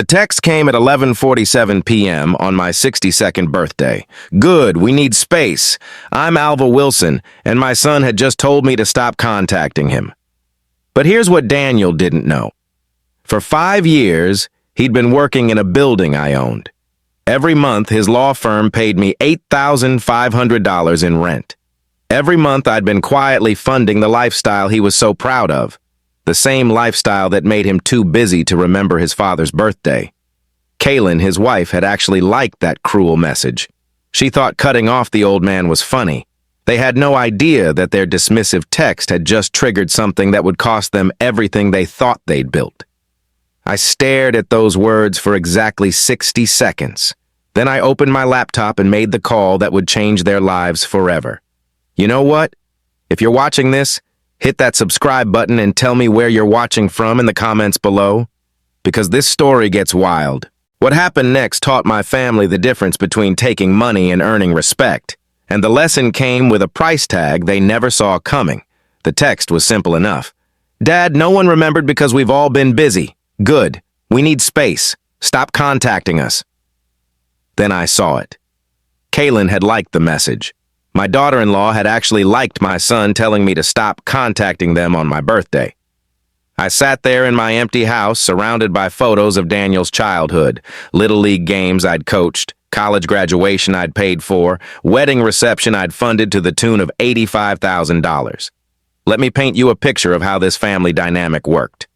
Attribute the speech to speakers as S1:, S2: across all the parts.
S1: The text came at 11:47 p.m. on my 62nd birthday. Good, we need space. I'm Alva Wilson, and my son had just told me to stop contacting him. But here's what Daniel didn't know. For 5 years, he'd been working in a building I owned. Every month, his law firm paid me $8,500 in rent. Every month, I'd been quietly funding the lifestyle he was so proud of. The same lifestyle that made him too busy to remember his father's birthday. Kaylin, his wife, had actually liked that cruel message. She thought cutting off the old man was funny. They had no idea that their dismissive text had just triggered something that would cost them everything they thought they'd built. I stared at those words for exactly 60 seconds. Then I opened my laptop and made the call that would change their lives forever. You know what? If you're watching this, hit that subscribe button and tell me where you're watching from in the comments below, because this story gets wild. What happened next taught my family the difference between taking money and earning respect, and the lesson came with a price tag they never saw coming. The text was simple enough. Dad, no one remembered because we've all been busy. Good. We need space. Stop contacting us. Then I saw it. Kaylin had liked the message. My daughter-in-law had actually liked my son telling me to stop contacting them on my birthday. I sat there in my empty house, surrounded by photos of Daniel's childhood, Little League games I'd coached, college graduation I'd paid for, wedding reception I'd funded to the tune of $85,000. Let me paint you a picture of how this family dynamic worked.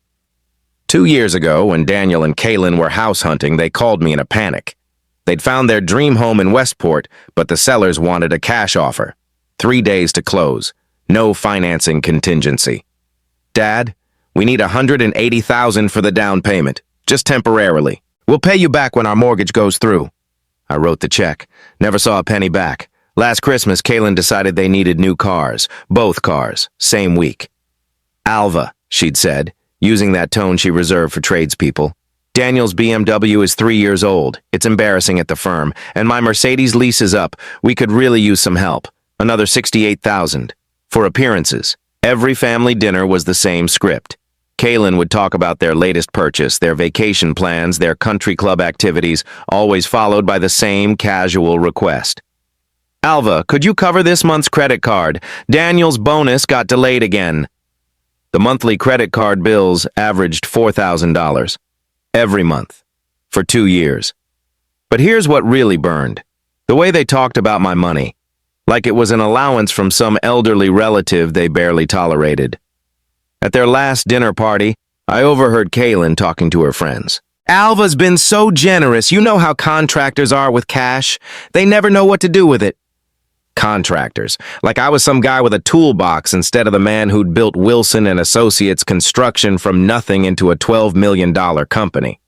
S1: 2 years ago, when Daniel and Kaylin were house hunting, they called me in a panic. They'd found their dream home in Westport, but the sellers wanted a cash offer. 3 days to close. No financing contingency. Dad, we need $180,000 for the down payment, just temporarily. We'll pay you back when our mortgage goes through. I wrote the check. Never saw a penny back. Last Christmas, Kaylin decided they needed new cars. Both cars. Same week. Alva, she'd said, using that tone she reserved for tradespeople. Daniel's BMW is 3 years old. It's embarrassing at the firm. And my Mercedes lease is up. We could really use some help. Another $68,000. For appearances. Every family dinner was the same script. Kaylin would talk about their latest purchase, their vacation plans, their country club activities, always followed by the same casual request. Alva, could you cover this month's credit card? Daniel's bonus got delayed again. The monthly credit card bills averaged $4,000. Every month. For 2 years. But here's what really burned. The way they talked about my money. Like it was an allowance from some elderly relative they barely tolerated. At their last dinner party, I overheard Kaylin talking to her friends. Alva's been so generous. You know how contractors are with cash. They never know what to do with it. Contractors. Like I was some guy with a toolbox instead of the man who'd built Wilson and Associates Construction from nothing into a $12 million company.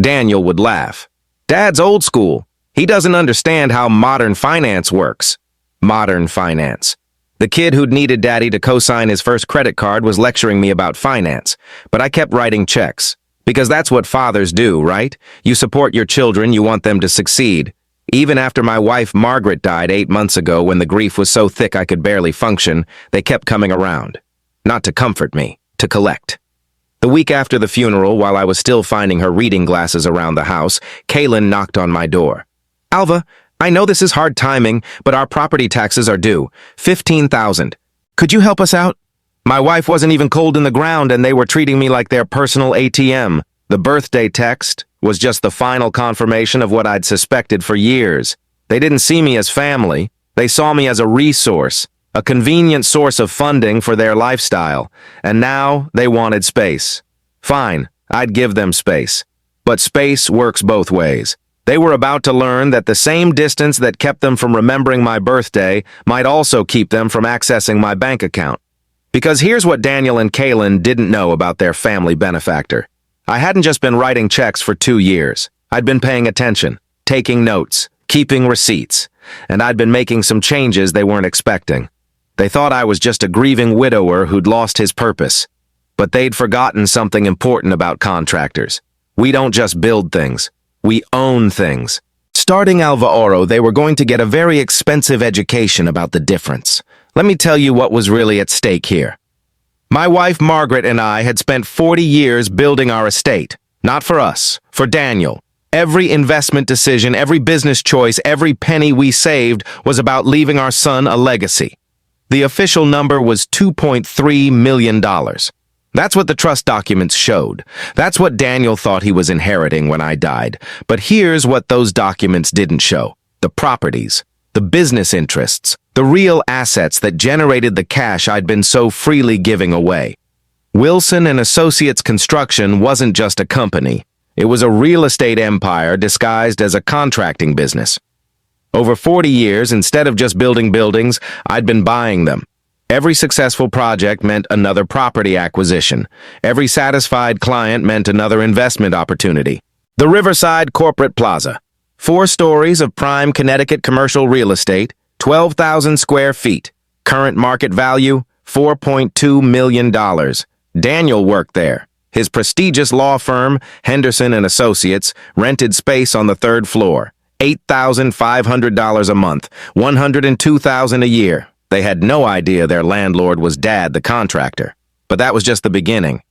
S1: Daniel would laugh. Dad's old school. He doesn't understand how modern finance works. Modern finance. The kid who'd needed Daddy to co-sign his first credit card was lecturing me about finance, but I kept writing checks. Because that's what fathers do, right? You support your children, you want them to succeed. Even after my wife Margaret died 8 months ago when the grief was so thick I could barely function, they kept coming around. Not to comfort me, to collect. The week after the funeral, while I was still finding her reading glasses around the house, Kaylin knocked on my door. Alva, I know this is hard timing, but our property taxes are due. $15,000. Could you help us out? My wife wasn't even cold in the ground and they were treating me like their personal ATM. The birthday text was just the final confirmation of what I'd suspected for years. They didn't see me as family. They saw me as a resource, a convenient source of funding for their lifestyle. And now they wanted space. Fine, I'd give them space. But space works both ways. They were about to learn that the same distance that kept them from remembering my birthday might also keep them from accessing my bank account. Because here's what Daniel and Kaylin didn't know about their family benefactor. I hadn't just been writing checks for 2 years. I'd been paying attention, taking notes, keeping receipts, and I'd been making some changes they weren't expecting. They thought I was just a grieving widower who'd lost his purpose. But they'd forgotten something important about contractors. We don't just build things. We own things. Starting Alva Oro, they were going to get a very expensive education about the difference. Let me tell you what was really at stake here. My wife Margaret and I had spent 40 years building our estate, Not for us, for Daniel. Every investment decision, every business choice, every penny we saved was about leaving our son a legacy. The official number was $2.3 million. That's what the trust documents showed. That's what Daniel thought he was inheriting when I died. But here's what those documents didn't show. The properties, the business interests, the real assets that generated the cash I'd been so freely giving away. Wilson and Associates Construction wasn't just a company. It was a real estate empire disguised as a contracting business. Over 40 years, instead of just building buildings, I'd been buying them. Every successful project meant another property acquisition. Every satisfied client meant another investment opportunity. The Riverside Corporate Plaza. 4 stories of prime Connecticut commercial real estate, 12,000 square feet. Current market value, $4.2 million. Daniel worked there. His prestigious law firm, Henderson and Associates, rented space on the 3rd floor. $8,500 a month, $102,000 a year. They had no idea their landlord was Dad, the contractor. But that was just the beginning.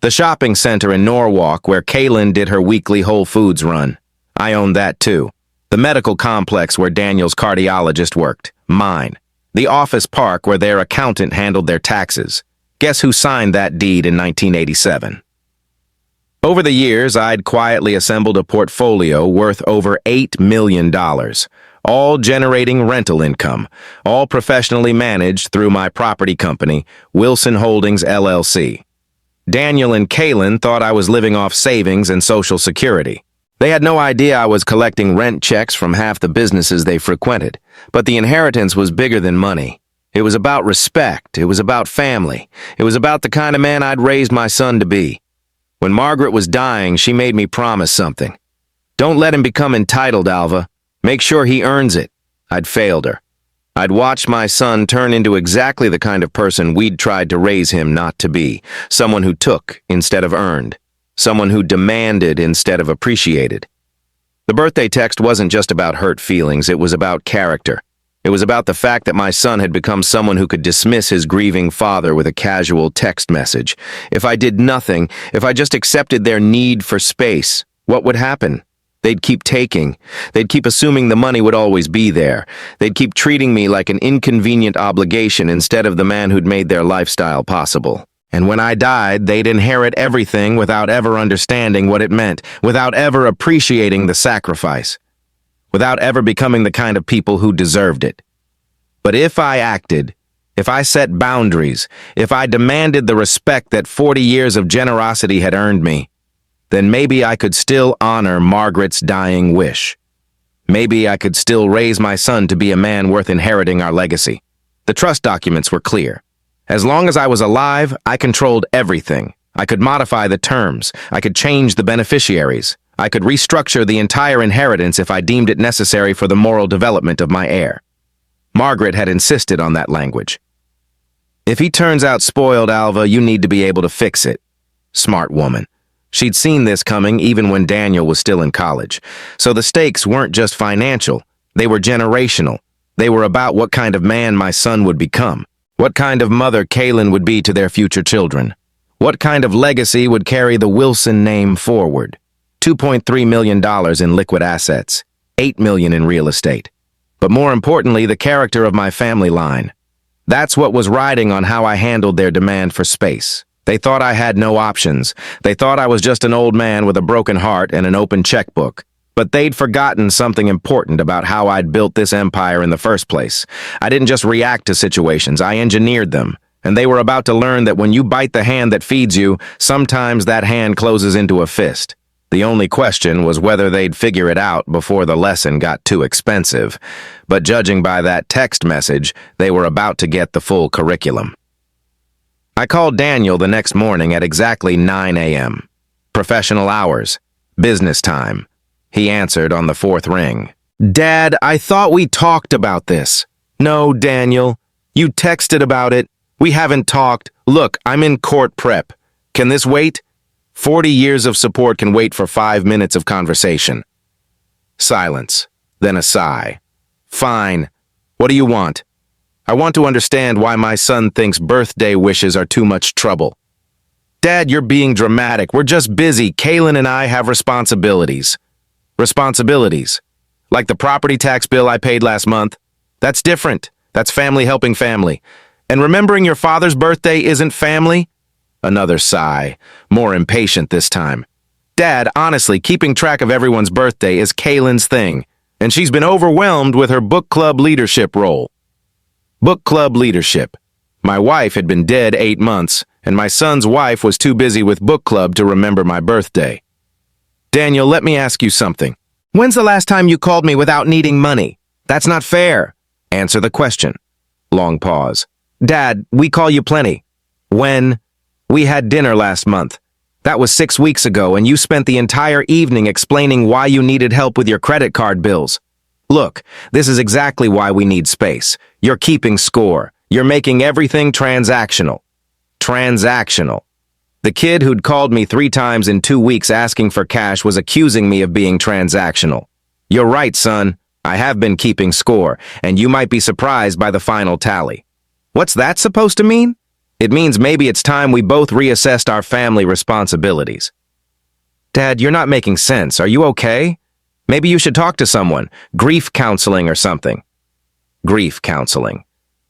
S1: The shopping center in Norwalk, where Kaylin did her weekly Whole Foods run. I owned that too. The medical complex where Daniel's cardiologist worked. Mine. The office park where their accountant handled their taxes. Guess who signed that deed in 1987? Over the years, I'd quietly assembled a portfolio worth over $8 million, all generating rental income, all professionally managed through my property company, Wilson Holdings, LLC. Daniel and Kaylin thought I was living off savings and Social Security. They had no idea I was collecting rent checks from half the businesses they frequented, but the inheritance was bigger than money. It was about respect. It was about family. It was about the kind of man I'd raised my son to be. When Margaret was dying, she made me promise something. Don't let him become entitled, Alva. Make sure he earns it. I'd failed her. I'd watched my son turn into exactly the kind of person we'd tried to raise him not to be. Someone who took instead of earned. Someone who demanded instead of appreciated. The birthday text wasn't just about hurt feelings, it was about character. It was about the fact that my son had become someone who could dismiss his grieving father with a casual text message. If I did nothing, if I just accepted their need for space, what would happen? They'd keep taking. They'd keep assuming the money would always be there. They'd keep treating me like an inconvenient obligation instead of the man who'd made their lifestyle possible. And when I died, they'd inherit everything without ever understanding what it meant, without ever appreciating the sacrifice, without ever becoming the kind of people who deserved it. But if I acted, if I set boundaries, if I demanded the respect that 40 years of generosity had earned me, then maybe I could still honor Margaret's dying wish. Maybe I could still raise my son to be a man worth inheriting our legacy. The trust documents were clear. As long as I was alive, I controlled everything. I could modify the terms. I could change the beneficiaries. I could restructure the entire inheritance if I deemed it necessary for the moral development of my heir. Margaret had insisted on that language. If he turns out spoiled, Alva, you need to be able to fix it. Smart woman. She'd seen this coming even when Daniel was still in college. So the stakes weren't just financial. They were generational. They were about what kind of man my son would become. What kind of mother Kaylin would be to their future children. What kind of legacy would carry the Wilson name forward. $2.3 million in liquid assets, $8 million in real estate. But more importantly, the character of my family line. That's what was riding on how I handled their demand for space. They thought I had no options. They thought I was just an old man with a broken heart and an open checkbook. But they'd forgotten something important about how I'd built this empire in the first place. I didn't just react to situations, I engineered them. And they were about to learn that when you bite the hand that feeds you, sometimes that hand closes into a fist. The only question was whether they'd figure it out before the lesson got too expensive. But judging by that text message, they were about to get the full curriculum. I called Daniel the next morning at exactly 9 a.m. Professional hours. Business time. He answered on the 4th ring. Dad, I thought we talked about this. No, Daniel. You texted about it. We haven't talked. Look, I'm in court prep. Can this wait? 40 years of support can wait for 5 minutes of conversation. Silence, then a sigh. Fine. What do you want? I want to understand why my son thinks birthday wishes are too much trouble. Dad, you're being dramatic. We're just busy. Kaylin and I have responsibilities. Responsibilities. Like the property tax bill I paid last month. That's different. That's family helping family. And remembering your father's birthday isn't family? Another sigh, more impatient this time. Dad, honestly, keeping track of everyone's birthday is Kaylin's thing, and she's been overwhelmed with her book club leadership role. Book club leadership. My wife had been dead 8 months, and my son's wife was too busy with book club to remember my birthday. Daniel, let me ask you something. When's the last time you called me without needing money? That's not fair. Answer the question. Long pause. Dad, we call you plenty. When? We had dinner last month. That was 6 weeks ago, and you spent the entire evening explaining why you needed help with your credit card bills. Look, this is exactly why we need space. You're keeping score. You're making everything transactional. Transactional. The kid who'd called me 3 times in 2 weeks asking for cash was accusing me of being transactional. You're right, son. I have been keeping score, and you might be surprised by the final tally. What's that supposed to mean? It means maybe it's time we both reassessed our family responsibilities. Dad, you're not making sense. Are you okay? Maybe you should talk to someone. Grief counseling or something. Grief counseling.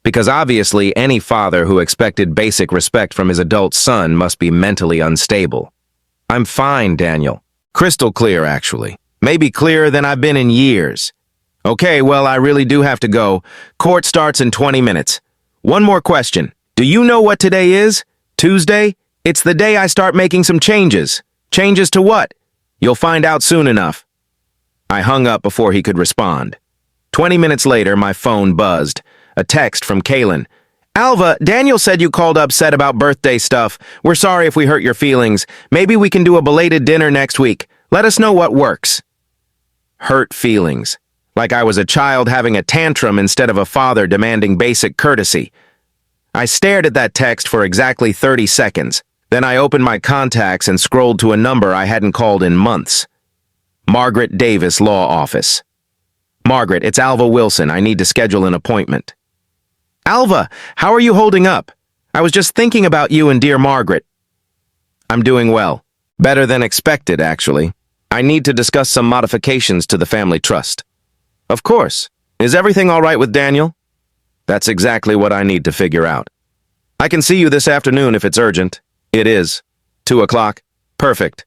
S1: Because obviously any father who expected basic respect from his adult son must be mentally unstable. I'm fine, Daniel. Crystal clear, actually. Maybe clearer than I've been in years. Okay, well, I really do have to go. Court starts in 20 minutes. One more question. Do you know what today is? Tuesday? It's the day I start making some changes. Changes to what? You'll find out soon enough. I hung up before he could respond. 20 minutes later, my phone buzzed. A text from Kaylin. Alva, Daniel said you called upset about birthday stuff. We're sorry if we hurt your feelings. Maybe we can do a belated dinner next week. Let us know what works. Hurt feelings. Like I was a child having a tantrum instead of a father demanding basic courtesy. I stared at that text for exactly 30 seconds. Then I opened my contacts and scrolled to a number I hadn't called in months. Margaret Davis Law Office. Margaret, it's Alva Wilson. I need to schedule an appointment. Alva, how are you holding up? I was just thinking about you and dear Margaret. I'm doing well. Better than expected, actually. I need to discuss some modifications to the family trust. Of course. Is everything all right with Daniel? That's exactly what I need to figure out. I can see you this afternoon if it's urgent. It is. 2 o'clock. Perfect.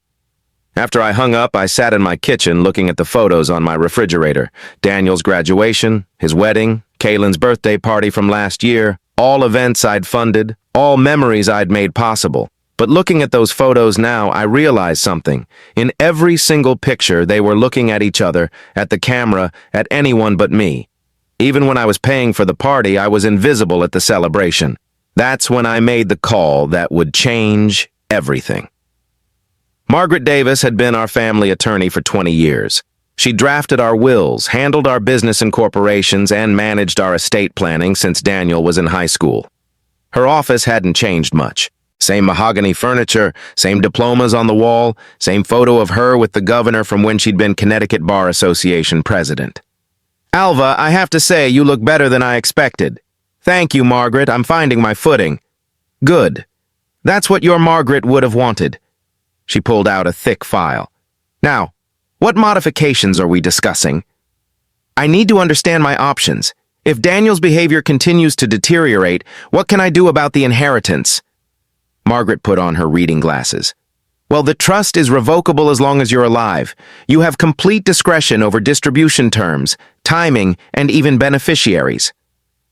S1: After I hung up, I sat in my kitchen looking at the photos on my refrigerator. Daniel's graduation, his wedding, Kaylin's birthday party from last year, all events I'd funded, all memories I'd made possible. But looking at those photos now, I realized something. In every single picture, they were looking at each other, at the camera, at anyone but me. Even when I was paying for the party, I was invisible at the celebration. That's when I made the call that would change everything. Margaret Davis had been our family attorney for 20 years. She drafted our wills, handled our business incorporations, and managed our estate planning since Daniel was in high school. Her office hadn't changed much. Same mahogany furniture, same diplomas on the wall, same photo of her with the governor from when she'd been Connecticut Bar Association president. Alva, I have to say you look better than I expected. Thank you, Margaret. I'm finding my footing. Good. That's what your Margaret would have wanted. She pulled out a thick file. Now, what modifications are we discussing? I need to understand my options. If Daniel's behavior continues to deteriorate, what can I do about the inheritance? Margaret put on her reading glasses. Well, the trust is revocable as long as you're alive. You have complete discretion over distribution terms, timing, and even beneficiaries.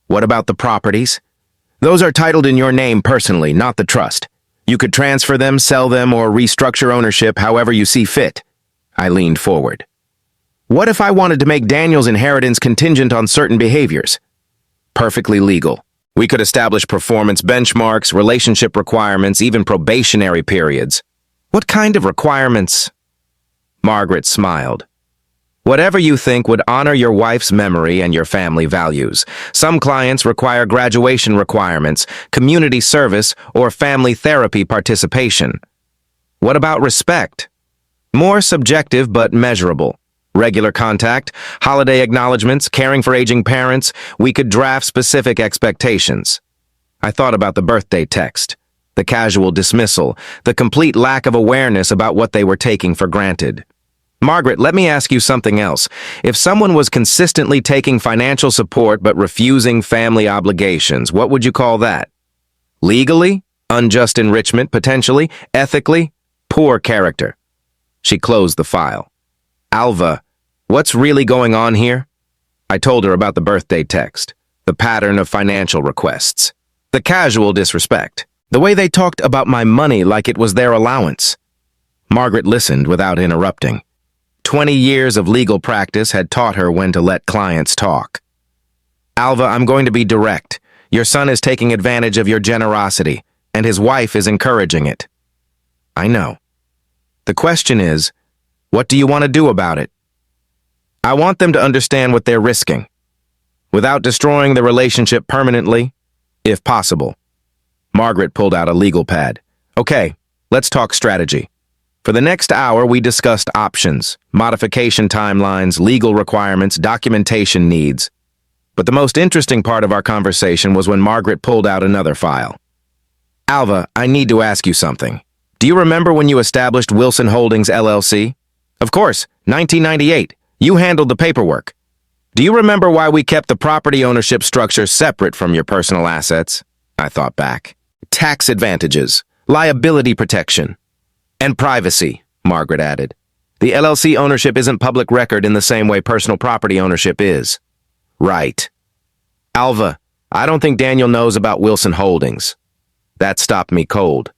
S1: What about the properties? Those are titled in your name personally, not the trust. You could transfer them, sell them, or restructure ownership however you see fit. I leaned forward. What if I wanted to make Daniel's inheritance contingent on certain behaviors? Perfectly legal. We could establish performance benchmarks, relationship requirements, even probationary periods. What kind of requirements? Margaret smiled. Whatever you think would honor your wife's memory and your family values. Some clients require graduation requirements, community service, or family therapy participation. What about respect? More subjective but measurable. Regular contact, holiday acknowledgments, caring for aging parents. We could draft specific expectations. I thought about the birthday text. the casual dismissal, the complete lack of awareness about what they were taking for granted. Margaret, let me ask you something else. If someone was consistently taking financial support but refusing family obligations, what would you call that? Legally? Unjust enrichment, potentially? Ethically? Poor character. She closed the file. Alva, what's really going on here? I told her about the birthday text, the pattern of financial requests, the casual disrespect, the way they talked about my money like it was their allowance. Margaret listened without interrupting. 20 years of legal practice had taught her when to let clients talk. Alva, I'm going to be direct. Your son is taking advantage of your generosity, and his wife is encouraging it. I know. The question is, what do you want to do about it? I want them to understand what they're risking, without destroying the relationship permanently, if possible. Margaret pulled out a legal pad. Okay, let's talk strategy. For the next hour, we discussed options, modification timelines, legal requirements, documentation needs. But the most interesting part of our conversation was when Margaret pulled out another file. Alva, I need to ask you something. Do you remember when you established Wilson Holdings, LLC? Of course, 1998. You handled the paperwork. Do you remember why we kept the property ownership structure separate from your personal assets? I thought back. Tax advantages, liability protection, and privacy, Margaret added. The LLC ownership isn't public record in the same way personal property ownership is. Right. Alva, I don't think Daniel knows about Wilson Holdings. That stopped me cold.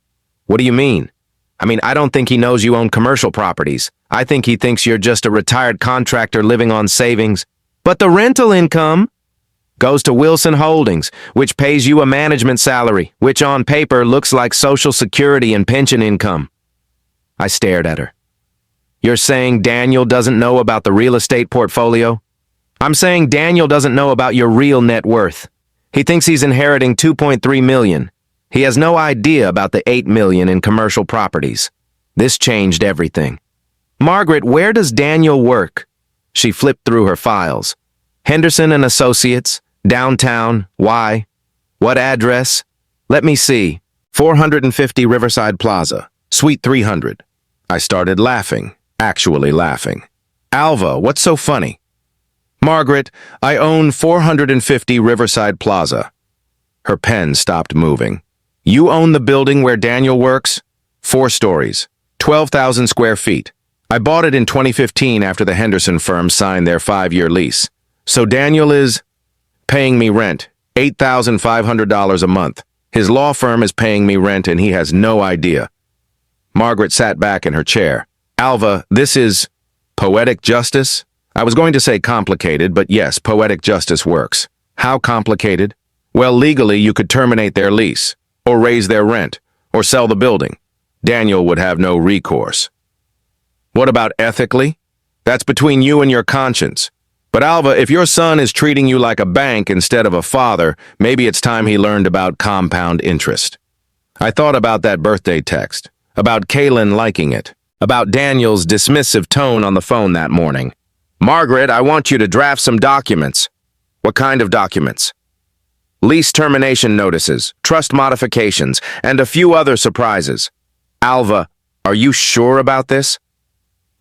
S1: What do you mean? I don't think he knows you own commercial properties. I think he thinks you're just a retired contractor living on savings. But the rental income goes to Wilson Holdings, which pays you a management salary, which on paper looks like Social Security and pension income. I stared at her. You're saying Daniel doesn't know about the real estate portfolio? I'm saying Daniel doesn't know about your real net worth. He thinks he's inheriting $2.3 million. He has no idea about the $8 million in commercial properties. This changed everything. Margaret, where does Daniel work? She flipped through her files. Henderson and Associates, downtown, why? What address? Let me see. 450 Riverside Plaza, Suite 300. I started laughing, actually laughing. Alva, what's so funny? Margaret, I own 450 Riverside Plaza. Her pen stopped moving. You own the building where Daniel works? 4 stories, 12,000 square feet. I bought it in 2015 after the Henderson firm signed their 5-year lease. So Daniel is paying me rent, $8,500 a month. His law firm is paying me rent and he has no idea. Margaret sat back in her chair. Alva, this is poetic justice? I was going to say complicated, but yes, poetic justice works. How complicated? Well, legally, you could terminate their lease, or raise their rent, or sell the building. Daniel would have no recourse. What about ethically? That's between you and your conscience. But Alva, if your son is treating you like a bank instead of a father, maybe it's time he learned about compound interest. I thought about that birthday text, about Kaylin liking it, about Daniel's dismissive tone on the phone that morning. Margaret, I want you to draft some documents. What kind of documents? Lease termination notices, trust modifications, and a few other surprises. Alva, are you sure about this?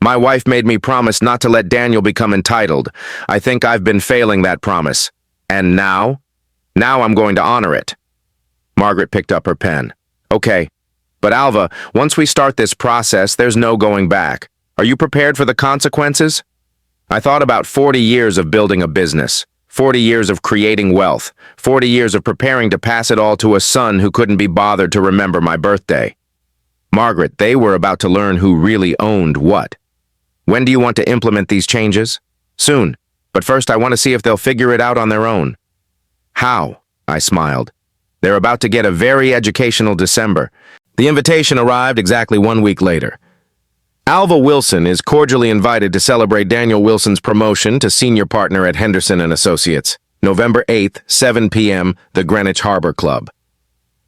S1: My wife made me promise not to let Daniel become entitled. I think I've been failing that promise. And now? Now I'm going to honor it. Margaret picked up her pen. Okay. But Alva, once we start this process, there's no going back. Are you prepared for the consequences? I thought about 40 years of building a business, 40 years of creating wealth, 40 years of preparing to pass it all to a son who couldn't be bothered to remember my birthday. Margaret, they were about to learn who really owned what. When do you want to implement these changes? Soon. But first I want to see if they'll figure it out on their own. How? I smiled. They're about to get a very educational December. The invitation arrived exactly 1 week later. Alva Wilson is cordially invited to celebrate Daniel Wilson's promotion to senior partner at Henderson and Associates. November 8th, 7 p.m., the Greenwich Harbor Club.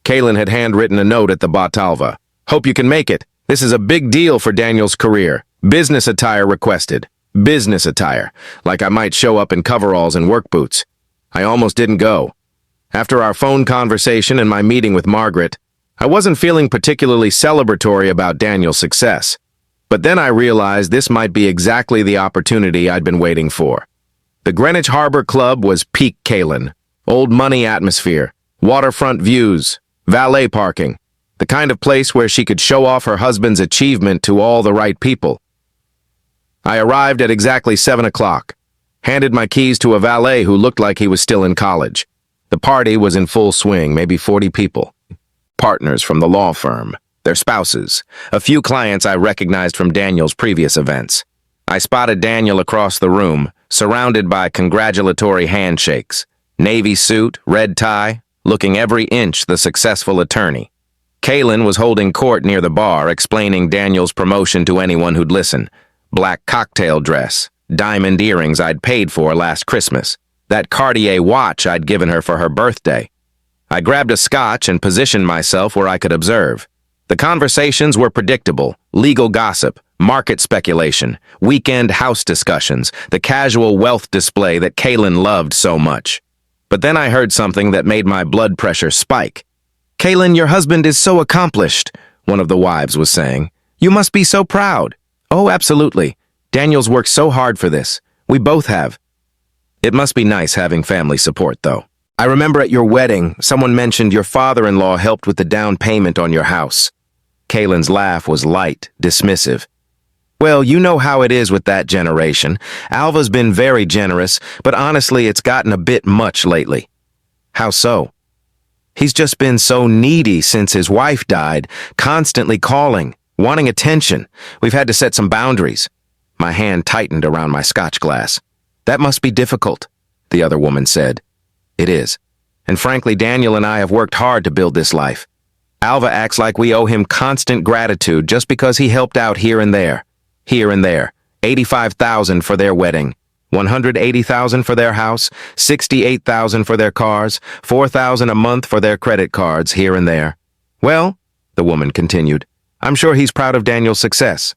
S1: Kaylin had handwritten a note at the bot. Alva. Hope you can make it. This is a big deal for Daniel's career. Business attire requested. Business attire. Like I might show up in coveralls and work boots. I almost didn't go. After our phone conversation and my meeting with Margaret, I wasn't feeling particularly celebratory about Daniel's success, but then I realized this might be exactly the opportunity I'd been waiting for. The Greenwich Harbor Club was peak Kalen, old money atmosphere, waterfront views, valet parking, the kind of place where she could show off her husband's achievement to all the right people. I arrived at exactly 7 o'clock, handed my keys to a valet who looked like he was still in college. The party was in full swing, maybe 40 people. Partners from the law firm, their spouses, a few clients I recognized from Daniel's previous events. I spotted Daniel across the room, surrounded by congratulatory handshakes. Navy suit, red tie, looking every inch the successful attorney. Kalen was holding court near the bar, explaining Daniel's promotion to anyone who'd listen. Black cocktail dress, diamond earrings I'd paid for last Christmas, that Cartier watch I'd given her for her birthday. I grabbed a scotch and positioned myself where I could observe. The conversations were predictable: legal gossip, market speculation, weekend house discussions, the casual wealth display that Kalen loved so much. But then I heard something that made my blood pressure spike. "Kalen, your husband is so accomplished," one of the wives was saying. "You must be so proud." "Oh, absolutely. Daniel's worked so hard for this. We both have." It must be nice having family support, though. "I remember at your wedding, someone mentioned your father-in-law helped with the down payment on your house." Kalen's laugh was light, dismissive. "Well, you know how it is with that generation. Alva's been very generous, but honestly, it's gotten a bit much lately." "How so?" "He's just been so needy since his wife died, constantly calling, wanting attention. We've had to set some boundaries." My hand tightened around my scotch glass. "That must be difficult," the other woman said. "It is. And frankly, Daniel and I have worked hard to build this life. Alva acts like we owe him constant gratitude just because he helped out here and there. Here and there. $85,000 for their wedding. $180,000 for their house, $68,000 for their cars, $4,000 a month for their credit cards here and there. Well," the woman continued, "I'm sure he's proud of Daniel's success.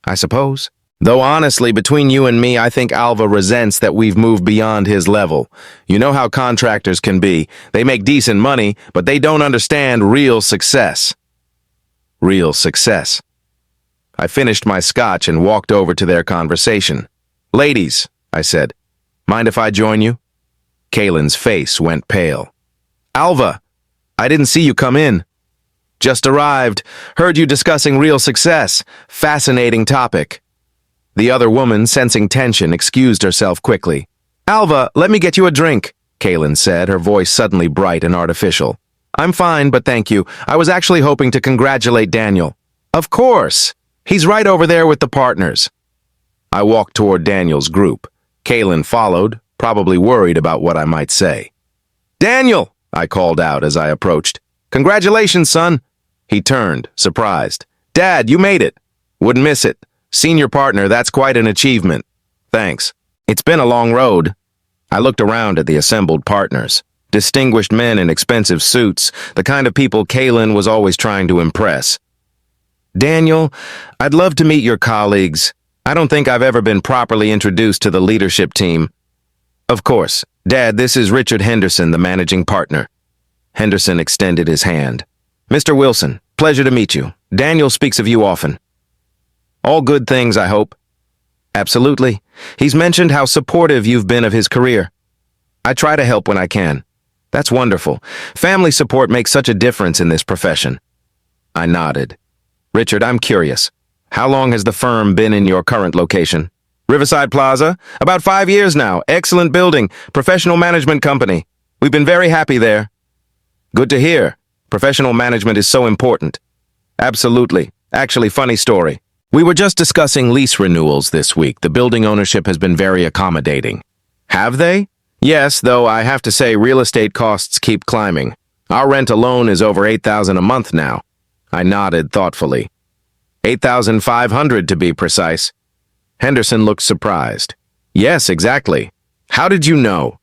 S1: I suppose. Though honestly, between you and me, I think Alva resents that we've moved beyond his level. You know how contractors can be. They make decent money, but they don't understand real success." Real success. I finished my scotch and walked over to their conversation. "Ladies," I said, "mind if I join you?" Kalen's face went pale. "Alva, I didn't see you come in." "Just arrived. Heard you discussing real success. Fascinating topic." The other woman, sensing tension, excused herself quickly. "Alva, let me get you a drink," Kalen said, her voice suddenly bright and artificial. "I'm fine, but thank you. I was actually hoping to congratulate Daniel." "Of course. He's right over there with the partners." I walked toward Daniel's group. Kalen followed, probably worried about what I might say. "Daniel!" I called out as I approached. "Congratulations, son." He turned, surprised. "Dad, you made it." "Wouldn't miss it. Senior partner, that's quite an achievement." "Thanks. It's been a long road." I looked around at the assembled partners. Distinguished men in expensive suits, the kind of people Kalen was always trying to impress. "Daniel, I'd love to meet your colleagues. I don't think I've ever been properly introduced to the leadership team." "Of course. Dad, this is Richard Henderson, the managing partner." Henderson extended his hand. "Mr. Wilson, pleasure to meet you. Daniel speaks of you often." "All good things, I hope." "Absolutely. He's mentioned how supportive you've been of his career." "I try to help when I can." "That's wonderful. Family support makes such a difference in this profession." I nodded. "Richard, I'm curious. How long has the firm been in your current location?" "Riverside Plaza? About 5 years now. Excellent building. Professional management company. We've been very happy there." "Good to hear. Professional management is so important." "Absolutely. Actually, funny story. We were just discussing lease renewals this week. The building ownership has been very accommodating." "Have they?" "Yes, though I have to say real estate costs keep climbing. Our rent alone is over $8,000 a month now." I nodded thoughtfully. $8,500 to be precise. Henderson looked surprised. "Yes, exactly. How did you know?"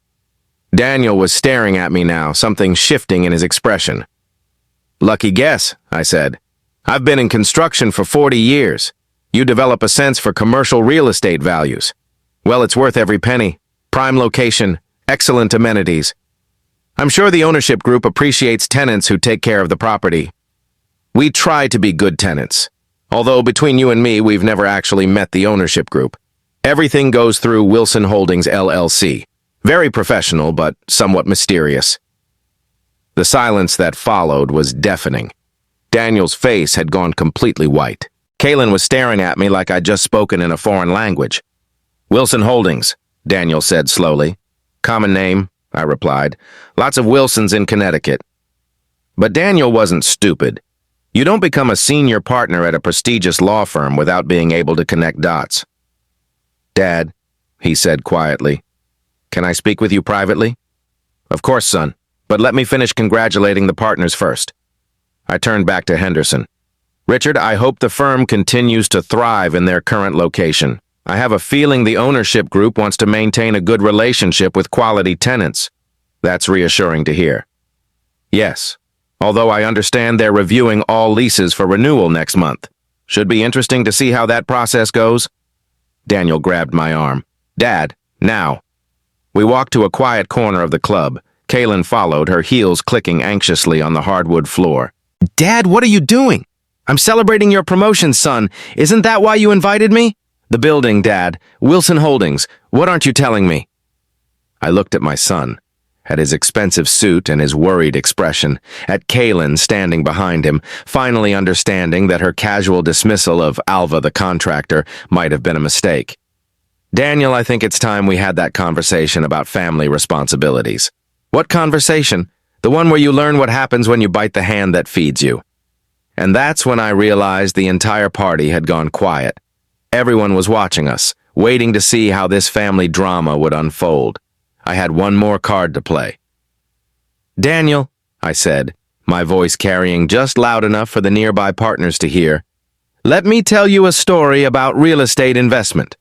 S1: Daniel was staring at me now, something shifting in his expression. "Lucky guess," I said. "I've been in construction for 40 years. You develop a sense for commercial real estate values. Well, it's worth every penny. Prime location, excellent amenities. I'm sure the ownership group appreciates tenants who take care of the property." We try to be good tenants. Although between you and me, we've never actually met the ownership group. Everything goes through Wilson Holdings LLC. Very professional, but somewhat mysterious. The silence that followed was deafening. Daniel's face had gone completely white. Kaylin was staring at me like I'd just spoken in a foreign language. Wilson Holdings, Daniel said slowly. Common name, I replied. Lots of Wilsons in Connecticut. But Daniel wasn't stupid. You don't become a senior partner at a prestigious law firm without being able to connect dots. Dad, he said quietly, can I speak with you privately? Of course, son, but let me finish congratulating the partners first. I turned back to Henderson. Richard, I hope the firm continues to thrive in their current location. I have a feeling the ownership group wants to maintain a good relationship with quality tenants. That's reassuring to hear. Yes, although I understand they're reviewing all leases for renewal next month. Should be interesting to see how that process goes. Daniel grabbed my arm. Dad, now. We walked to a quiet corner of the club. Kaylin followed, her heels clicking anxiously on the hardwood floor. Dad, what are you doing? I'm celebrating your promotion, son. Isn't that why you invited me? The building, Dad. Wilson Holdings. What aren't you telling me? I looked at my son, at his expensive suit and his worried expression, at Kaylin standing behind him, finally understanding that her casual dismissal of Alva the contractor might have been a mistake. Daniel, I think it's time we had that conversation about family responsibilities. What conversation? The one where you learn what happens when you bite the hand that feeds you. And that's when I realized the entire party had gone quiet. Everyone was watching us, waiting to see how this family drama would unfold. I had one more card to play. Daniel, I said, my voice carrying just loud enough for the nearby partners to hear, let me tell you a story about real estate investment.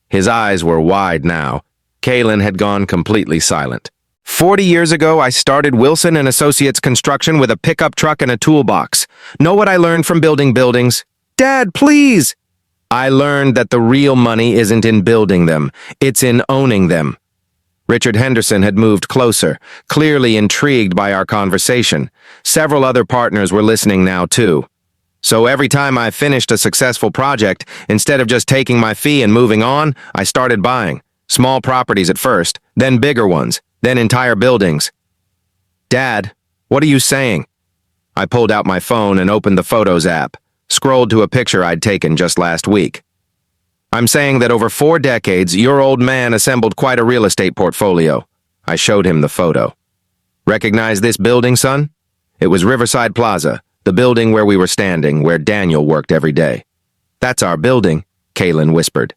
S1: His eyes were wide now. Kaylin had gone completely silent. 40 years ago, I started Wilson & Associates Construction with a pickup truck and a toolbox. Know what I learned from building buildings? Dad, please! I learned that the real money isn't in building them. It's in owning them. Richard Henderson had moved closer, clearly intrigued by our conversation. Several other partners were listening now, too. So every time I finished a successful project, instead of just taking my fee and moving on, I started buying. Small properties at first, then bigger ones, then entire buildings. Dad, what are you saying? I pulled out my phone and opened the Photos app, scrolled to a picture I'd taken just last week. I'm saying that over 4 decades, your old man assembled quite a real estate portfolio. I showed him the photo. Recognize this building, son? It was Riverside Plaza, the building where we were standing, where Daniel worked every day. That's our building, Kaylin whispered.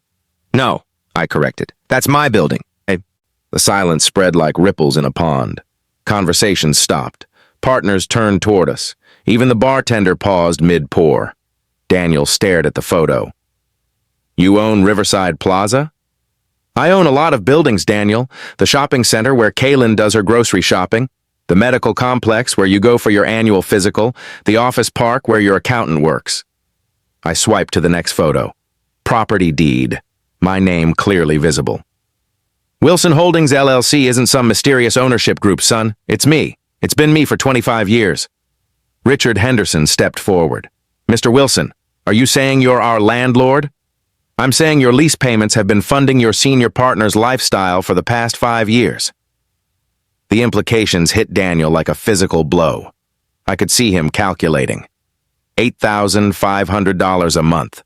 S1: No, I corrected. That's my building. The silence spread like ripples in a pond. Conversations stopped. Partners turned toward us. Even the bartender paused mid-pour. Daniel stared at the photo. You own Riverside Plaza? I own a lot of buildings, Daniel. The shopping center where Kaylin does her grocery shopping, the medical complex where you go for your annual physical, the office park where your accountant works. I swiped to the next photo. Property deed. My name clearly visible. Wilson Holdings LLC isn't some mysterious ownership group, son. It's me. It's been me for 25 years. Richard Henderson stepped forward. Mr. Wilson, are you saying you're our landlord? I'm saying your lease payments have been funding your senior partner's lifestyle for the past 5 years. The implications hit Daniel like a physical blow. I could see him calculating. $8,500 a month.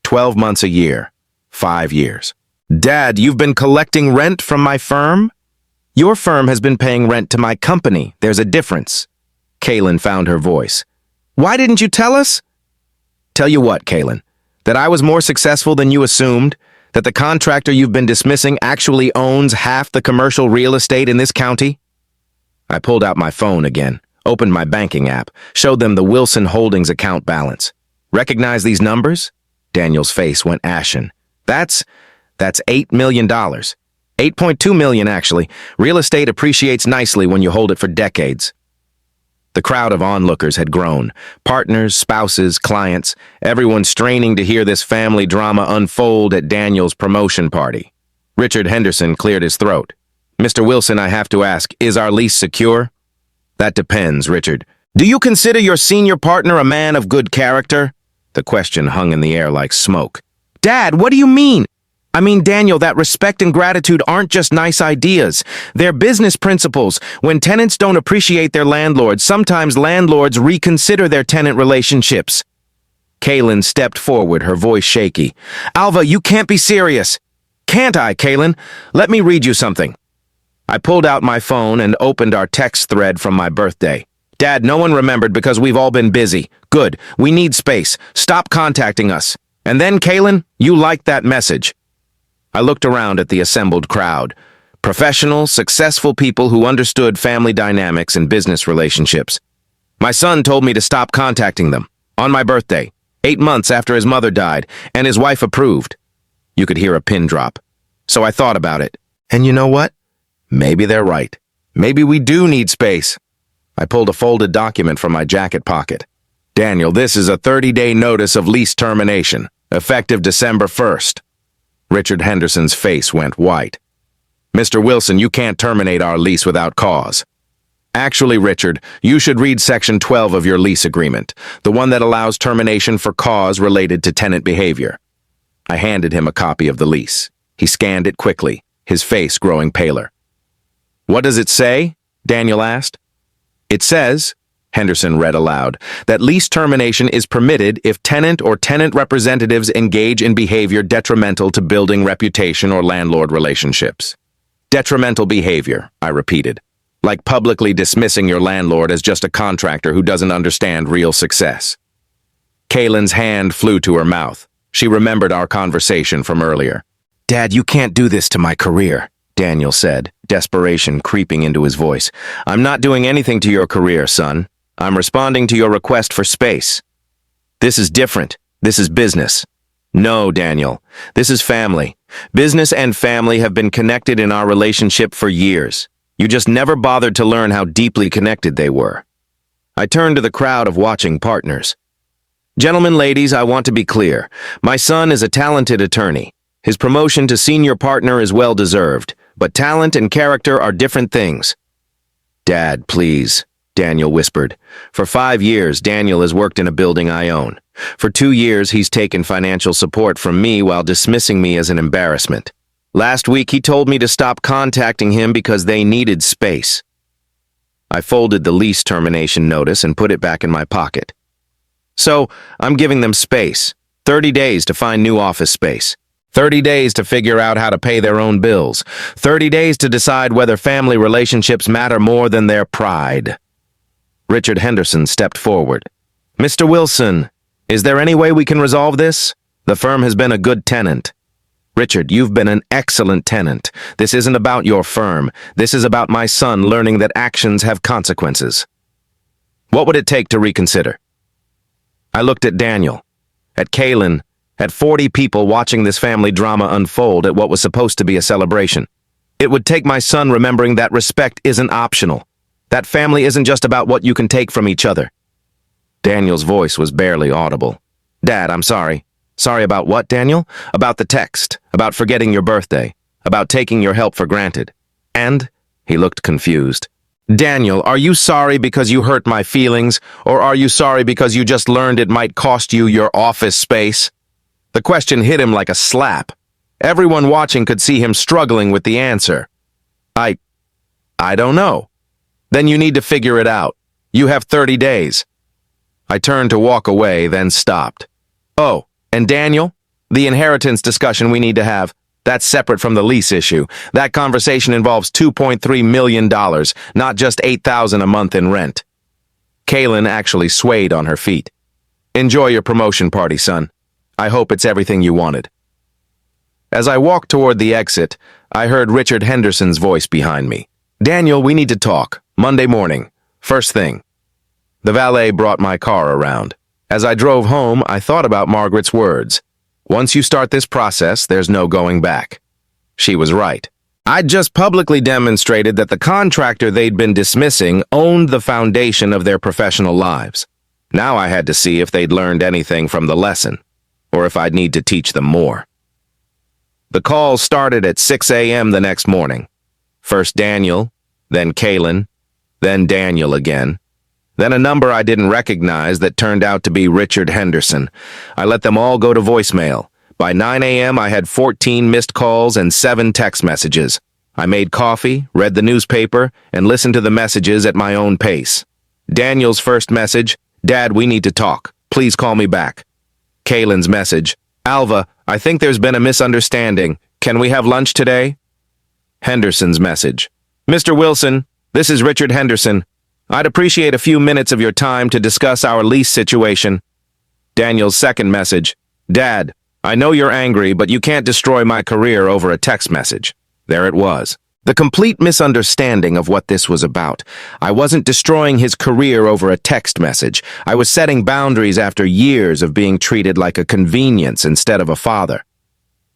S1: 12 months a year. 5 years. Dad, you've been collecting rent from my firm? Your firm has been paying rent to my company. There's a difference. Kaylin found her voice. Why didn't you tell us? Tell you what, Kaylin, that I was more successful than you assumed, that the contractor you've been dismissing actually owns half the commercial real estate in this county? I pulled out my phone again, opened my banking app, showed them the Wilson Holdings account balance. Recognize these numbers? Daniel's face went ashen. That's $8 million. 8.2 million, actually. Real estate appreciates nicely when you hold it for decades. The crowd of onlookers had grown. Partners, spouses, clients, everyone straining to hear this family drama unfold at Daniel's promotion party. Richard Henderson cleared his throat. Mr. Wilson, I have to ask, is our lease secure? That depends, Richard. Do you consider your senior partner a man of good character? The question hung in the air like smoke. Dad, what do you mean? I mean, Daniel, that respect and gratitude aren't just nice ideas. They're business principles. When tenants don't appreciate their landlords, sometimes landlords reconsider their tenant relationships. Kaylin stepped forward, her voice shaky. Alva, you can't be serious. Can't I, Kaylin? Let me read you something. I pulled out my phone and opened our text thread from my birthday. Dad, no one remembered because we've all been busy. Good. We need space. Stop contacting us. And then, Kaylin, you liked that message. I looked around at the assembled crowd. Professional, successful people who understood family dynamics and business relationships. My son told me to stop contacting them. On my birthday, 8 months after his mother died, and his wife approved. You could hear a pin drop. So I thought about it. And you know what? Maybe they're right. Maybe we do need space. I pulled a folded document from my jacket pocket. Daniel, this is a 30-day notice of lease termination, effective December 1st. Richard Henderson's face went white. Mr. Wilson, you can't terminate our lease without cause. Actually, Richard, you should read Section 12 of your lease agreement, the one that allows termination for cause related to tenant behavior. I handed him a copy of the lease. He scanned it quickly, his face growing paler. What does it say? Daniel asked. It says, Henderson read aloud, that lease termination is permitted if tenant or tenant representatives engage in behavior detrimental to building reputation or landlord relationships. Detrimental behavior, I repeated, like publicly dismissing your landlord as just a contractor who doesn't understand real success. Kaylin's hand flew to her mouth. She remembered our conversation from earlier. Dad, you can't do this to my career, Daniel said, desperation creeping into his voice. I'm not doing anything to your career, son. I'm responding to your request for space. This is different. This is business. No, Daniel. This is family. Business and family have been connected in our relationship for years. You just never bothered to learn how deeply connected they were. I turned to the crowd of watching partners. Gentlemen, ladies, I want to be clear. My son is a talented attorney. His promotion to senior partner is well-deserved, but talent and character are different things. Dad, please, Daniel whispered. For 5 years, Daniel has worked in a building I own. For 2 years, he's taken financial support from me while dismissing me as an embarrassment. Last week, he told me to stop contacting him because they needed space. I folded the lease termination notice and put it back in my pocket. So, I'm giving them space. 30 days to find new office space. 30 days to figure out how to pay their own bills. 30 days to decide whether family relationships matter more than their pride. Richard Henderson stepped forward. Mr. Wilson, is there any way we can resolve this? The firm has been a good tenant. Richard, you've been an excellent tenant. This isn't about your firm. This is about my son learning that actions have consequences. What would it take to reconsider? I looked at Daniel, at Kaylin, at 40 people watching this family drama unfold at what was supposed to be a celebration. It would take my son remembering that respect isn't optional. That family isn't just about what you can take from each other. Daniel's voice was barely audible. Dad, I'm sorry. Sorry about what, Daniel? About the text, about forgetting your birthday, about taking your help for granted. And? He looked confused. Daniel, are you sorry because you hurt my feelings, or are you sorry because you just learned it might cost you your office space? The question hit him like a slap. Everyone watching could see him struggling with the answer. I don't know. Then you need to figure it out. You have 30 days. I turned to walk away, then stopped. Oh, and Daniel, the inheritance discussion we need to have, that's separate from the lease issue. That conversation involves $2.3 million, not just $8,000 a month in rent. Kaylin actually swayed on her feet. Enjoy your promotion party, son. I hope it's everything you wanted. As I walked toward the exit, I heard Richard Henderson's voice behind me. Daniel, we need to talk. Monday morning. First thing. The valet brought my car around. As I drove home, I thought about Margaret's words. Once you start this process, there's no going back. She was right. I'd just publicly demonstrated that the contractor they'd been dismissing owned the foundation of their professional lives. Now I had to see if they'd learned anything from the lesson, or if I'd need to teach them more. The call started at 6 a.m. the next morning. First Daniel, then Kaylin, then Daniel again. Then a number I didn't recognize that turned out to be Richard Henderson. I let them all go to voicemail. By 9 a.m., I had 14 missed calls and 7 text messages. I made coffee, read the newspaper, and listened to the messages at my own pace. Daniel's first message, "Dad, we need to talk. Please call me back." Kaylin's message, "Alva, I think there's been a misunderstanding. Can we have lunch today?" Henderson's message, "Mr. Wilson, this is Richard Henderson. I'd appreciate a few minutes of your time to discuss our lease situation." Daniel's second message, "Dad, I know you're angry, but you can't destroy my career over a text message." There it was. The complete misunderstanding of what this was about. I wasn't destroying his career over a text message. I was setting boundaries after years of being treated like a convenience instead of a father.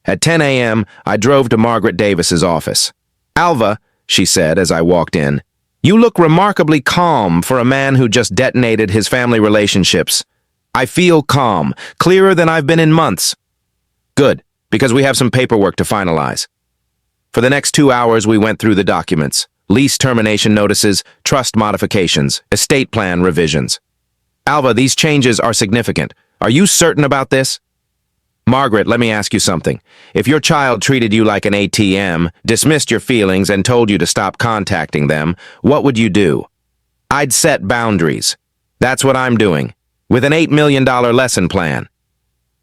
S1: At 10 a.m., I drove to Margaret Davis's office. "Alva," she said as I walked in, "you look remarkably calm for a man who just detonated his family relationships." "I feel calm, clearer than I've been in months." "Good, because we have some paperwork to finalize." For the next 2 hours, we went through the documents: lease termination notices, trust modifications, estate plan revisions. "Alva, these changes are significant. Are you certain about this?" "Margaret, let me ask you something. If your child treated you like an ATM, dismissed your feelings, and told you to stop contacting them, what would you do?" "I'd set boundaries. That's what I'm doing, with an $8 million lesson plan.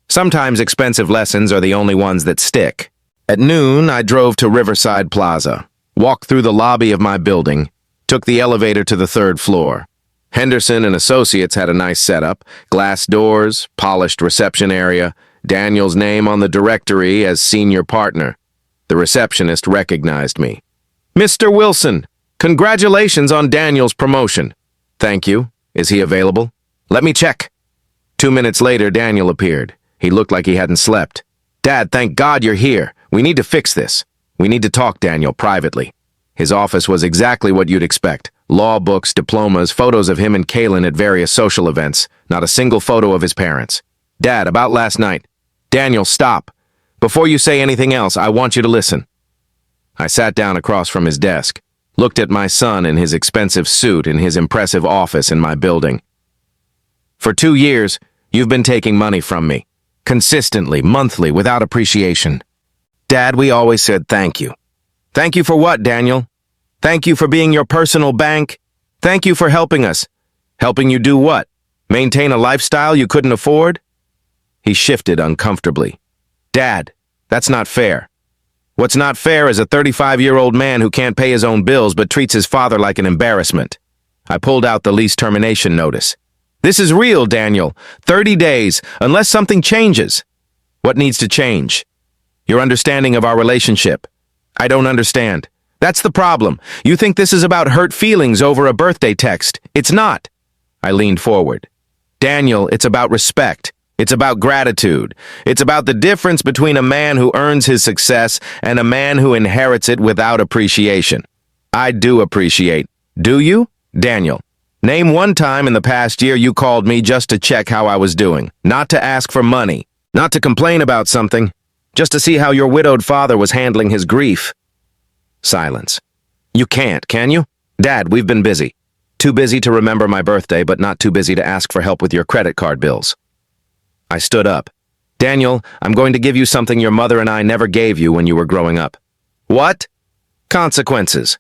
S1: Sometimes expensive lessons are the only ones that stick." At noon, I drove to Riverside Plaza, walked through the lobby of my building, took the elevator to the 3rd floor. Henderson and Associates had a nice setup: glass doors, polished reception area, Daniel's name on the directory as senior partner. The receptionist recognized me. "Mr. Wilson, congratulations on Daniel's promotion." "Thank you. Is he available?" "Let me check." 2 minutes later, Daniel appeared. He looked like he hadn't slept. "Dad, thank God you're here. We need to fix this. We need to talk, Daniel, privately." His office was exactly what you'd expect. Law books, diplomas, photos of him and Kaylin at various social events. Not a single photo of his parents. "Dad, about last night." "Daniel, stop. Before you say anything else, I want you to listen." I sat down across from his desk, looked at my son in his expensive suit in his impressive office in my building. "For 2 years, you've been taking money from me. Consistently, monthly, without appreciation. Dad, we always said thank you." "Thank you for what, Daniel?" "Thank you for being your personal bank. Thank you for helping us." "Helping you do what? Maintain a lifestyle you couldn't afford?" He shifted uncomfortably. "Dad, that's not fair." "What's not fair is a 35-year-old man who can't pay his own bills but treats his father like an embarrassment." I pulled out the lease termination notice. "This is real, Daniel. 30 days, unless something changes." "What needs to change?" "Your understanding of our relationship." "I don't understand." "That's the problem. You think this is about hurt feelings over a birthday text. It's not." I leaned forward. "Daniel, it's about respect. It's about gratitude. It's about the difference between a man who earns his success and a man who inherits it without appreciation." "I do appreciate." "Do you?" "Daniel, name one time in the past year you called me just to check how I was doing, not to ask for money, not to complain about something, just to see how your widowed father was handling his grief." Silence. "You can't, can you?" "Dad, we've been busy. Too busy to remember my birthday, but not too busy to ask for help with your credit card bills." I stood up. "Daniel, I'm going to give you something your mother and I never gave you when you were growing up." "What?" "Consequences."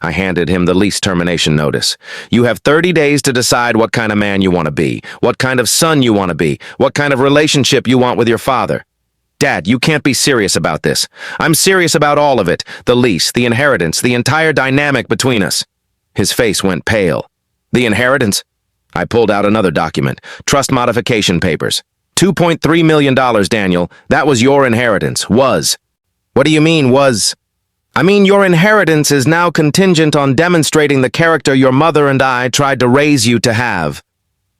S1: I handed him the lease termination notice. "You have 30 days to decide what kind of man you want to be, what kind of son you want to be, what kind of relationship you want with your father." "Dad, you can't be serious about this." "I'm serious about all of it. The lease, the inheritance, the entire dynamic between us." His face went pale. "The inheritance?" I pulled out another document. Trust modification papers. $2.3 million, Daniel. That was your inheritance. Was. "What do you mean, was?" "I mean, your inheritance is now contingent on demonstrating the character your mother and I tried to raise you to have."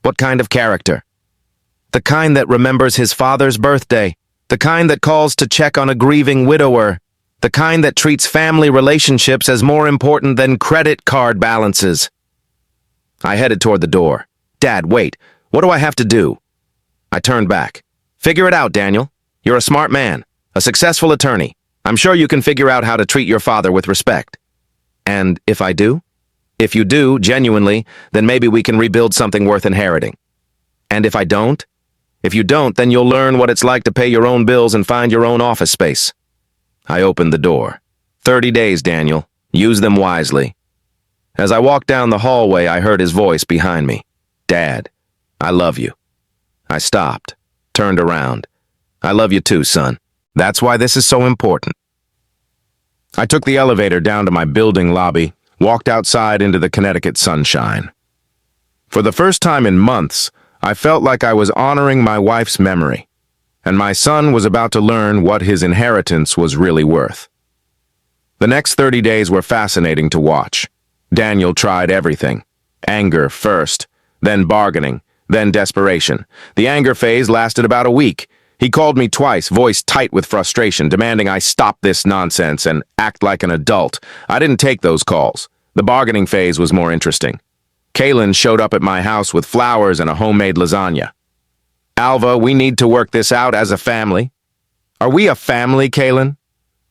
S1: "What kind of character?" "The kind that remembers his father's birthday. The kind that calls to check on a grieving widower. The kind that treats family relationships as more important than credit card balances." I headed toward the door. "Dad, wait. What do I have to do?" I turned back. "Figure it out, Daniel. You're a smart man, a successful attorney. I'm sure you can figure out how to treat your father with respect." "And if I do?" If you do, genuinely, then maybe we can rebuild something worth inheriting. And if I don't? If you don't, then you'll learn what it's like to pay your own bills and find your own office space. I opened the door. 30 days, Daniel. Use them wisely. As I walked down the hallway, I heard his voice behind me. Dad, I love you. I stopped, turned around. I love you too, son. That's why this is so important. I took the elevator down to my building lobby, walked outside into the Connecticut sunshine. For the first time in months, I felt like I was honoring my wife's memory, and my son was about to learn what his inheritance was really worth. The next 30 days were fascinating to watch. Daniel tried everything. Anger first, then bargaining, then desperation. The anger phase lasted about a week. He called me twice, voice tight with frustration, demanding I stop this nonsense and act like an adult. I didn't take those calls. The bargaining phase was more interesting. Kaylin showed up at my house with flowers and a homemade lasagna. Alva, we need to work this out as a family. Are we a family, Kaylin?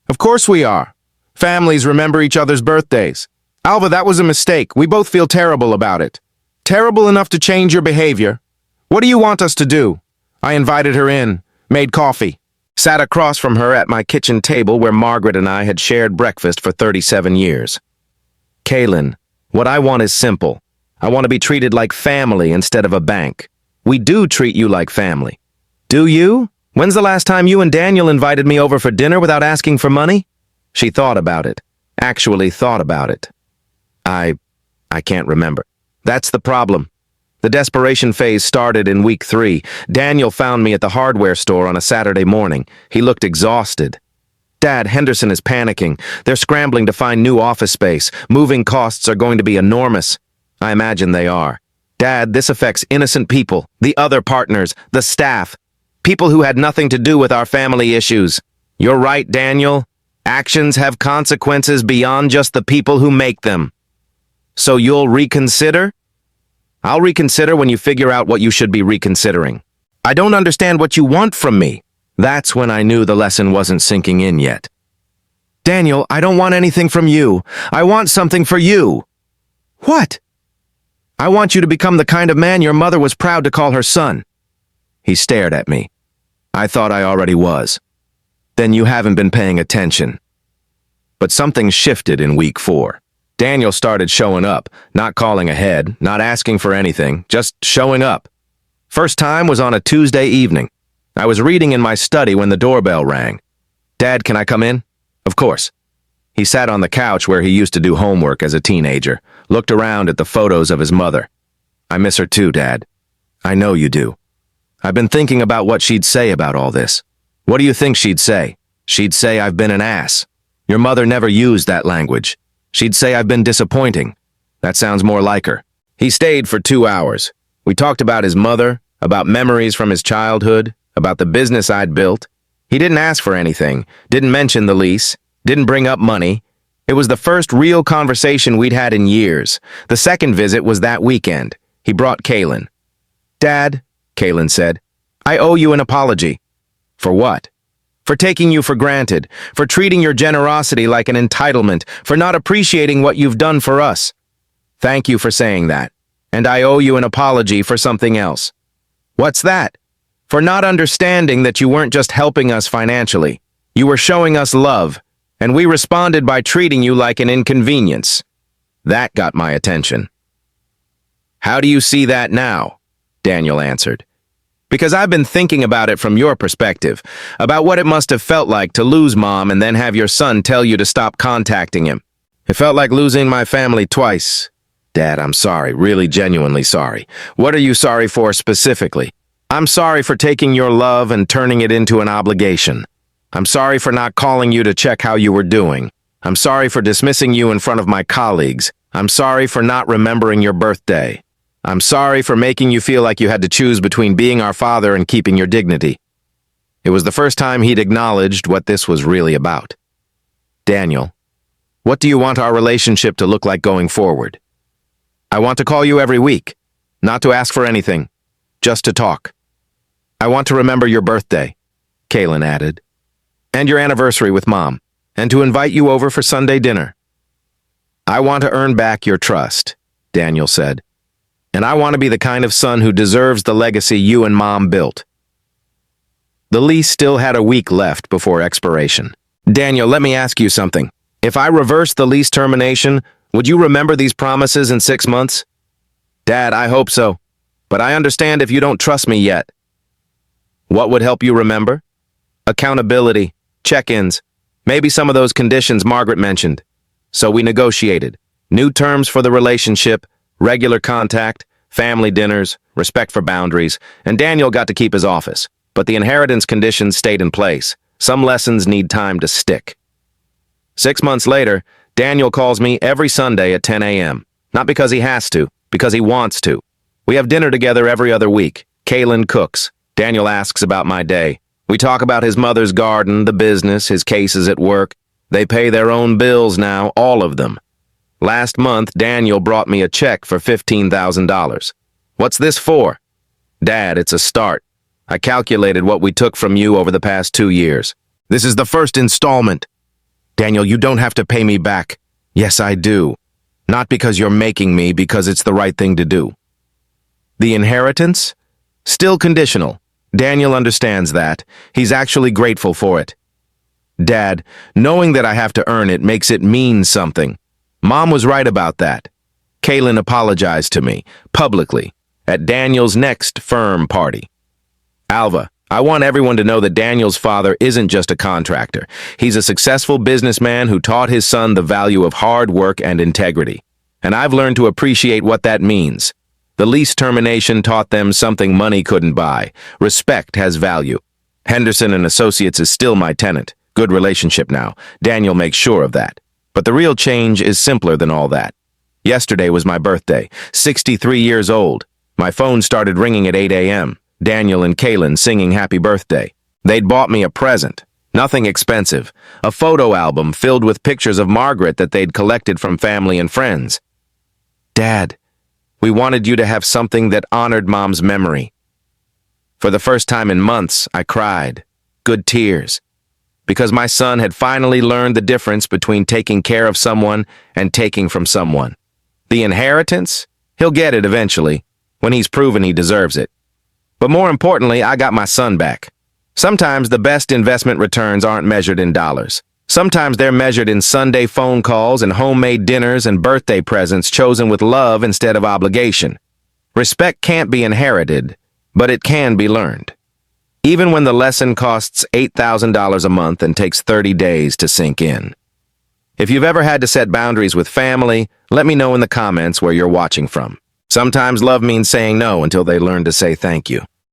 S1: Of course we are. Families remember each other's birthdays. Alva, that was a mistake. We both feel terrible about it. Terrible enough to change your behavior. What do you want us to do? I invited her in, made coffee, sat across from her at my kitchen table where Margaret and I had shared breakfast for 37 years. Kaylin, what I want is simple. I want to be treated like family instead of a bank. We do treat you like family. Do you? When's the last time you and Daniel invited me over for dinner without asking for money? She thought about it. Actually thought about it. I can't remember. That's the problem. The desperation phase started in week 3. Daniel found me at the hardware store on a Saturday morning. He looked exhausted. Dad, Henderson is panicking. They're scrambling to find new office space. Moving costs are going to be enormous. I imagine they are. Dad, this affects innocent people, the other partners, the staff, people who had nothing to do with our family issues. You're right, Daniel. Actions have consequences beyond just the people who make them. So you'll reconsider? I'll reconsider when you figure out what you should be reconsidering. I don't understand what you want from me. That's when I knew the lesson wasn't sinking in yet. Daniel, I don't want anything from you. I want something for you. What? I want you to become the kind of man your mother was proud to call her son. He stared at me. I thought I already was. Then you haven't been paying attention. But something shifted in week 4. Daniel started showing up, not calling ahead, not asking for anything, just showing up. First time was on a Tuesday evening. I was reading in my study when the doorbell rang. Dad, can I come in? Of course. He sat on the couch where he used to do homework as a teenager, looked around at the photos of his mother. I miss her too, Dad. I know you do. I've been thinking about what she'd say about all this. What do you think she'd say? She'd say I've been an ass. Your mother never used that language. She'd say I've been disappointing. That sounds more like her. He stayed for 2 hours. We talked about his mother, about memories from his childhood, about the business I'd built. He didn't ask for anything, didn't mention the lease, didn't bring up money. It was the first real conversation we'd had in years. The second visit was that weekend. He brought Kaylin. Dad, Kaylin said, I owe you an apology. For what? For taking you for granted, for treating your generosity like an entitlement, for not appreciating what you've done for us. Thank you for saying that. And I owe you an apology for something else. What's that? For not understanding that you weren't just helping us financially. You were showing us love, and we responded by treating you like an inconvenience. That got my attention. How do you see that now? Daniel answered. Because I've been thinking about it from your perspective, about what it must have felt like to lose Mom and then have your son tell you to stop contacting him. It felt like losing my family twice. Dad, I'm sorry, really genuinely sorry. What are you sorry for specifically? I'm sorry for taking your love and turning it into an obligation. I'm sorry for not calling you to check how you were doing. I'm sorry for dismissing you in front of my colleagues. I'm sorry for not remembering your birthday. I'm sorry for making you feel like you had to choose between being our father and keeping your dignity. It was the first time he'd acknowledged what this was really about. Daniel, what do you want our relationship to look like going forward? I want to call you every week, not to ask for anything, just to talk. I want to remember your birthday, Kaylin added, and your anniversary with Mom, and to invite you over for Sunday dinner. I want to earn back your trust, Daniel said. And I want to be the kind of son who deserves the legacy you and Mom built. The lease still had a week left before expiration. Daniel, let me ask you something. If I reverse the lease termination, would you remember these promises in 6 months? Dad, I hope so. But I understand if you don't trust me yet. What would help you remember? Accountability, check-ins, maybe some of those conditions Margaret mentioned. So we negotiated. New terms for the relationship, regular contact, family dinners, respect for boundaries, and Daniel got to keep his office. But the inheritance conditions stayed in place. Some lessons need time to stick. 6 months later, Daniel calls me every Sunday at 10 a.m. Not because he has to, because he wants to. We have dinner together every other week. Kaylin cooks. Daniel asks about my day. We talk about his mother's garden, the business, his cases at work. They pay their own bills now, all of them. Last month, Daniel brought me a check for $15,000. What's this for? Dad, it's a start. I calculated what we took from you over the past 2 years. This is the first installment. Daniel, you don't have to pay me back. Yes, I do. Not because you're making me, because it's the right thing to do. The inheritance? Still conditional. Daniel understands that. He's actually grateful for it. Dad, knowing that I have to earn it makes it mean something. Mom was right about that. Kaylin apologized to me, publicly, at Daniel's next firm party. Alva, I want everyone to know that Daniel's father isn't just a contractor. He's a successful businessman who taught his son the value of hard work and integrity. And I've learned to appreciate what that means. The lease termination taught them something money couldn't buy. Respect has value. Henderson and Associates is still my tenant. Good relationship now. Daniel makes sure of that. But the real change is simpler than all that. Yesterday was my birthday, 63 years old. My phone started ringing at 8 a.m. Daniel and Kaylin singing happy birthday. They'd bought me a present. Nothing expensive. A photo album filled with pictures of Margaret that they'd collected from family and friends. Dad, we wanted you to have something that honored Mom's memory. For the first time in months, I cried. Good tears. Because my son had finally learned the difference between taking care of someone and taking from someone. The inheritance? He'll get it eventually, when he's proven he deserves it. But more importantly, I got my son back. Sometimes the best investment returns aren't measured in dollars. Sometimes they're measured in Sunday phone calls and homemade dinners and birthday presents chosen with love instead of obligation. Respect can't be inherited, but it can be learned. Even when the lesson costs $8,000 a month and takes 30 days to sink in. If you've ever had to set boundaries with family, let me know in the comments where you're watching from. Sometimes love means saying no until they learn to say thank you.